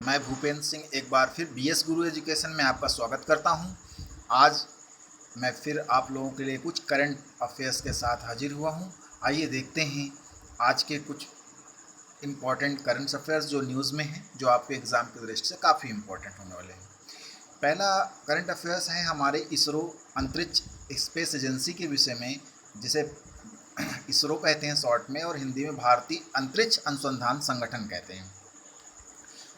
मैं भूपेंद्र सिंह एक बार फिर बीएस गुरु एजुकेशन में आपका स्वागत करता हूं। आज मैं फिर आप लोगों के लिए कुछ करंट अफेयर्स के साथ हाजिर हुआ हूं। आइए देखते हैं आज के कुछ इम्पॉर्टेंट करंट अफेयर्स जो न्यूज़ में हैं, जो आपके एग्ज़ाम की दृष्टि से काफ़ी इम्पॉर्टेंट होने वाले हैं। पहला करंट अफेयर्स है हमारे इसरो अंतरिक्ष स्पेस एजेंसी के विषय में, जिसे इसरो कहते हैं शॉर्ट में, और हिंदी में भारतीय अंतरिक्ष अनुसंधान संगठन कहते हैं,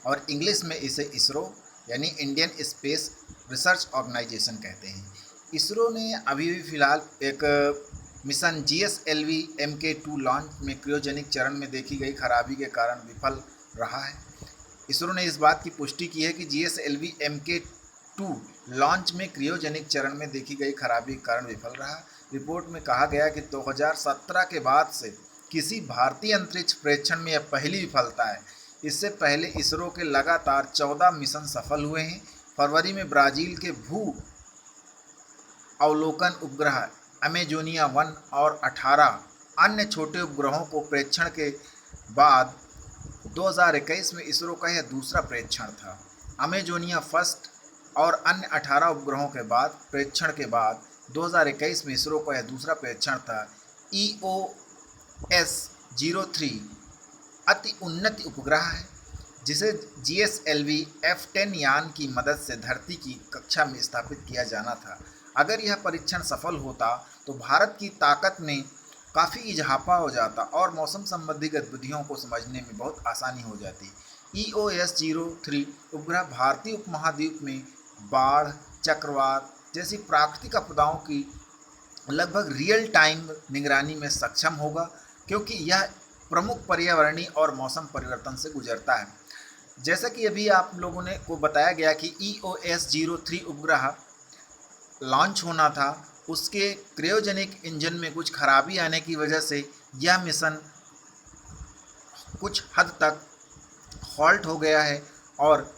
और इंग्लिश में इसे इसरो यानी इंडियन स्पेस रिसर्च ऑर्गेनाइजेशन कहते हैं। इसरो ने अभी भी फ़िलहाल एक मिशन GSLV Mk2 लॉन्च में क्रियोजेनिक चरण में देखी गई खराबी के कारण विफल रहा है। इसरो ने इस बात की पुष्टि की है कि GSLV Mk2 लॉन्च में क्रियोजेनिक चरण में देखी गई खराबी के कारण विफल रहा। रिपोर्ट में कहा गया कि 2017 के बाद से किसी भारतीय अंतरिक्ष प्रेक्षण में यह पहली विफलता है। इससे पहले इसरो के लगातार 14 मिशन सफल हुए हैं। फरवरी में ब्राज़ील के भू अवलोकन उपग्रह अमेजोनिया 1 और 18 अन्य छोटे उपग्रहों को प्रेक्षण के बाद 2021 में इसरो का यह दूसरा प्रेक्षण था। अमेजोनिया फर्स्ट और अन्य 18 उपग्रहों के बाद प्रेक्षण के बाद 2021 में इसरो का यह दूसरा प्रेक्षण था। EOS-03 अति उन्नत उपग्रह है, जिसे GSLV F10 यान की मदद से धरती की कक्षा में स्थापित किया जाना था। अगर यह परीक्षण सफल होता तो भारत की ताकत में काफ़ी इजाफा हो जाता और मौसम संबंधी गतिविधियों को समझने में बहुत आसानी हो जाती। EOS-03 उपग्रह भारतीय उपमहाद्वीप में बाढ़, चक्रवात जैसी प्राकृतिक आपदाओं की लगभग रियल टाइम निगरानी में सक्षम होगा, क्योंकि यह प्रमुख पर्यावरणीय और मौसम परिवर्तन से गुजरता है। जैसा कि अभी आप लोगों ने को बताया गया कि EOS-03 उपग्रह लॉन्च होना था, उसके क्रायोजेनिक इंजन में कुछ खराबी आने की वजह से यह मिशन कुछ हद तक हॉल्ट हो गया है और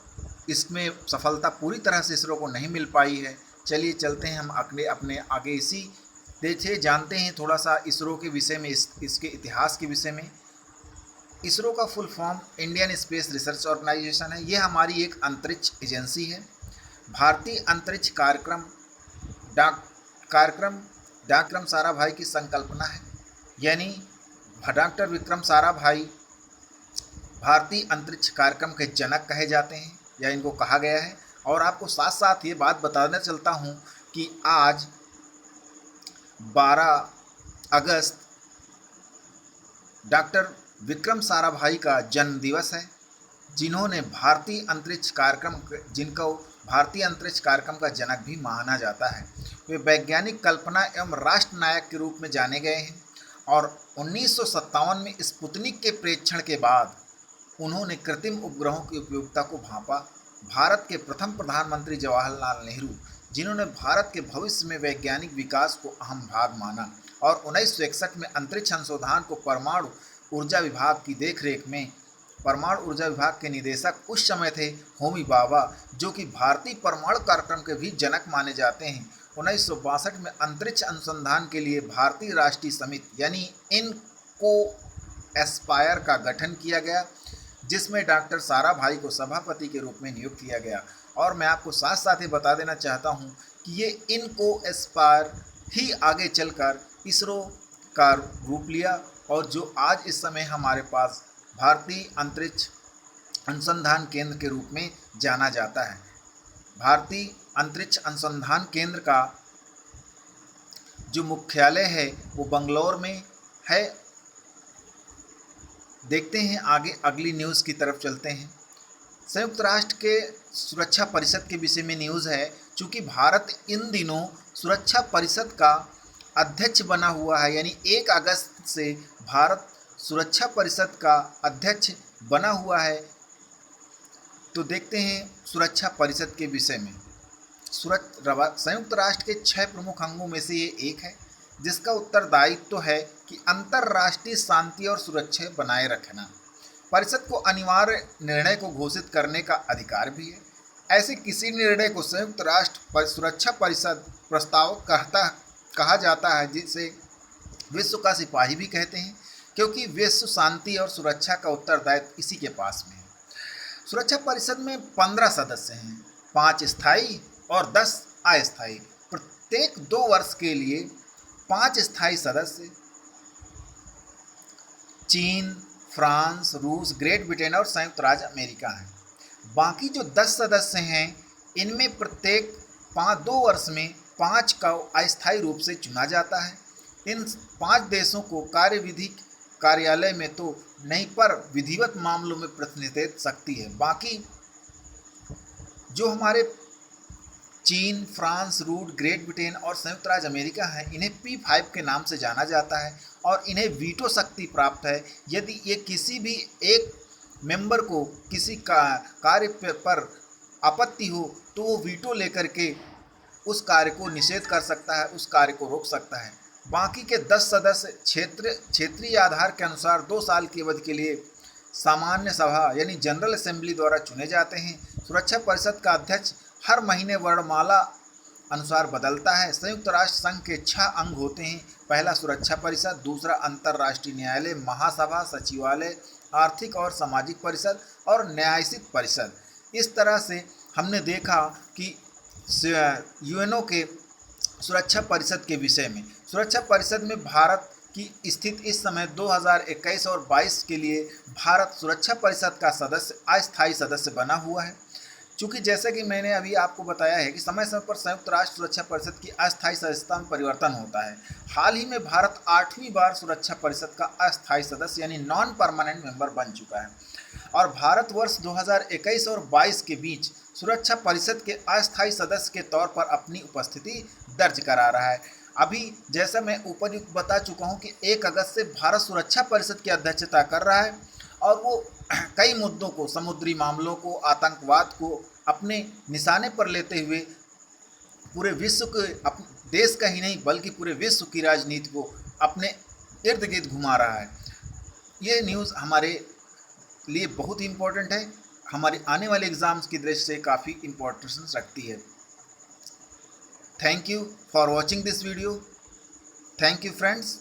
इसमें सफलता पूरी तरह से इसरो को नहीं मिल पाई है। चलिए चलते हैं हम अपने आगे इसी देखिए जानते हैं थोड़ा सा इसरो के विषय में, इसके इतिहास के विषय में। इसरो का full form Indian Space Research Organisation है। ये हमारी एक अंतरिक्ष एजेंसी है। भारतीय अंतरिक्ष कार्यक्रम साराभाई की संकल्पना है, यानी डॉक्टर विक्रम साराभाई भारतीय अंतरिक्ष कार्यक्रम के जनक कहे जाते हैं, या इनको कहा गया है। और आपको साथ साथ ये बात बताना चलता हूँ कि आज 12 अगस्त डॉक्टर विक्रम साराभाई का जन्म दिवस है, जिन्होंने जिनको भारतीय अंतरिक्ष कार्यक्रम का जनक भी माना जाता है। वे वैज्ञानिक कल्पना एवं राष्ट्र नायक के रूप में जाने गए हैं और 1957 में स्पुतनिक के प्रेक्षण के बाद उन्होंने कृत्रिम उपग्रहों की उपयोगिता को भांपा। भारत के प्रथम प्रधानमंत्री जवाहरलाल नेहरू, जिन्होंने भारत के भविष्य में वैज्ञानिक विकास को अहम भाग माना, और 1961 में अंतरिक्ष अनुसंधान को परमाणु ऊर्जा विभाग की देखरेख में परमाणु ऊर्जा विभाग के निदेशक उस समय थे होमी भाभा, जो कि भारतीय परमाणु कार्यक्रम के भी जनक माने जाते हैं। 1962 में अंतरिक्ष अनुसंधान के लिए भारतीय राष्ट्रीय समिति यानी इनको एस्पायर का गठन किया गया, जिसमें डॉक्टर साराभाई को सभापति के रूप में नियुक्त किया गया। और मैं आपको साथ साथ ही बता देना चाहता हूं कि ये इनको एस्पायर ही आगे चलकर इसरो का रूप लिया, और जो आज इस समय हमारे पास भारतीय अंतरिक्ष अनुसंधान केंद्र के रूप में जाना जाता है। भारतीय अंतरिक्ष अनुसंधान केंद्र का जो मुख्यालय है वो बंगलौर में है। देखते हैं आगे अगली न्यूज़ की तरफ चलते हैं। संयुक्त राष्ट्र के सुरक्षा परिषद के विषय में न्यूज़ है। चूँकि भारत इन दिनों सुरक्षा परिषद का अध्यक्ष बना हुआ है, यानी 1 अगस्त से भारत सुरक्षा परिषद का अध्यक्ष बना हुआ है, तो देखते हैं सुरक्षा परिषद के विषय में। संयुक्त राष्ट्र के 6 प्रमुख अंगों में से ये एक है, जिसका उत्तरदायित्व है कि अंतर्राष्ट्रीय शांति और सुरक्षा बनाए रखना। परिषद को अनिवार्य निर्णय को घोषित करने का अधिकार भी है। ऐसे किसी निर्णय को संयुक्त राष्ट्र सुरक्षा परिषद प्रस्ताव कहा जाता है, जिसे विश्व का सिपाही भी कहते हैं, क्योंकि विश्व शांति और सुरक्षा का उत्तरदायित्व इसी के पास में है। सुरक्षा परिषद में 15 सदस्य हैं, 5 स्थायी और 10 अस्थायी। प्रत्येक 2 वर्ष के लिए 5 स्थायी सदस्य चीन, फ्रांस, रूस, ग्रेट ब्रिटेन और संयुक्त राज्य अमेरिका हैं। बाकी जो 10 सदस्य हैं इनमें प्रत्येक 2 वर्ष में 5 का अस्थायी रूप से चुना जाता है। इन 5 देशों को कार्यविधि कार्यालय में तो नहीं पर विधिवत मामलों में प्रतिनिधित्व शक्ति है। बाकी जो हमारे चीन, फ्रांस, रूस, ग्रेट ब्रिटेन और संयुक्त राज्य अमेरिका है, इन्हें P5 के नाम से जाना जाता है और इन्हें वीटो शक्ति प्राप्त है। यदि ये किसी भी एक मेंबर को किसी कार्य पर आपत्ति हो तो वो वीटो लेकर के उस कार्य को निषेध कर सकता है, उस कार्य को रोक सकता है। बाकी के 10 सदस्य क्षेत्रीय आधार के अनुसार 2 साल की अवधि के लिए सामान्य सभा यानी जनरल असेंबली द्वारा चुने जाते हैं। सुरक्षा परिषद का अध्यक्ष हर महीने वर्णमाला अनुसार बदलता है। संयुक्त राष्ट्र संघ के 6 अंग होते हैं। पहला सुरक्षा परिषद, दूसरा अंतर्राष्ट्रीय न्यायालय, महासभा, सचिवालय, आर्थिक और सामाजिक परिषद और न्यायिक परिषद। इस तरह से हमने देखा कि यूएनओ के सुरक्षा परिषद के विषय में। सुरक्षा परिषद में भारत की स्थिति इस समय 2021 और 22 के लिए भारत सुरक्षा परिषद का अस्थायी सदस्य बना हुआ है। चूँकि जैसे कि मैंने अभी आपको बताया है कि समय समय पर संयुक्त राष्ट्र सुरक्षा परिषद की अस्थायी सदस्यता में परिवर्तन होता है। हाल ही में भारत 8वीं बार सुरक्षा परिषद का अस्थायी सदस्य यानी नॉन परमानेंट मेंबर बन चुका है और भारत वर्ष 2021 और 22 के बीच सुरक्षा परिषद के अस्थायी सदस्य के तौर पर अपनी उपस्थिति दर्ज करा रहा है। अभी जैसा मैं ऊपर बता चुका हूं कि 1 अगस्त से भारत सुरक्षा परिषद की अध्यक्षता कर रहा है और वो कई मुद्दों को, समुद्री मामलों को, आतंकवाद को अपने निशाने पर लेते हुए पूरे विश्व के, देश का ही नहीं बल्कि पूरे विश्व की राजनीति को अपने इर्द गिर्द घुमा रहा है। ये न्यूज़ हमारे लिए बहुत ही इम्पोर्टेंट है, हमारे आने वाले एग्ज़ाम्स की दृष्टि से काफ़ी इम्पोर्टेंस रखती है। Thank you for watching this video. Thank you friends.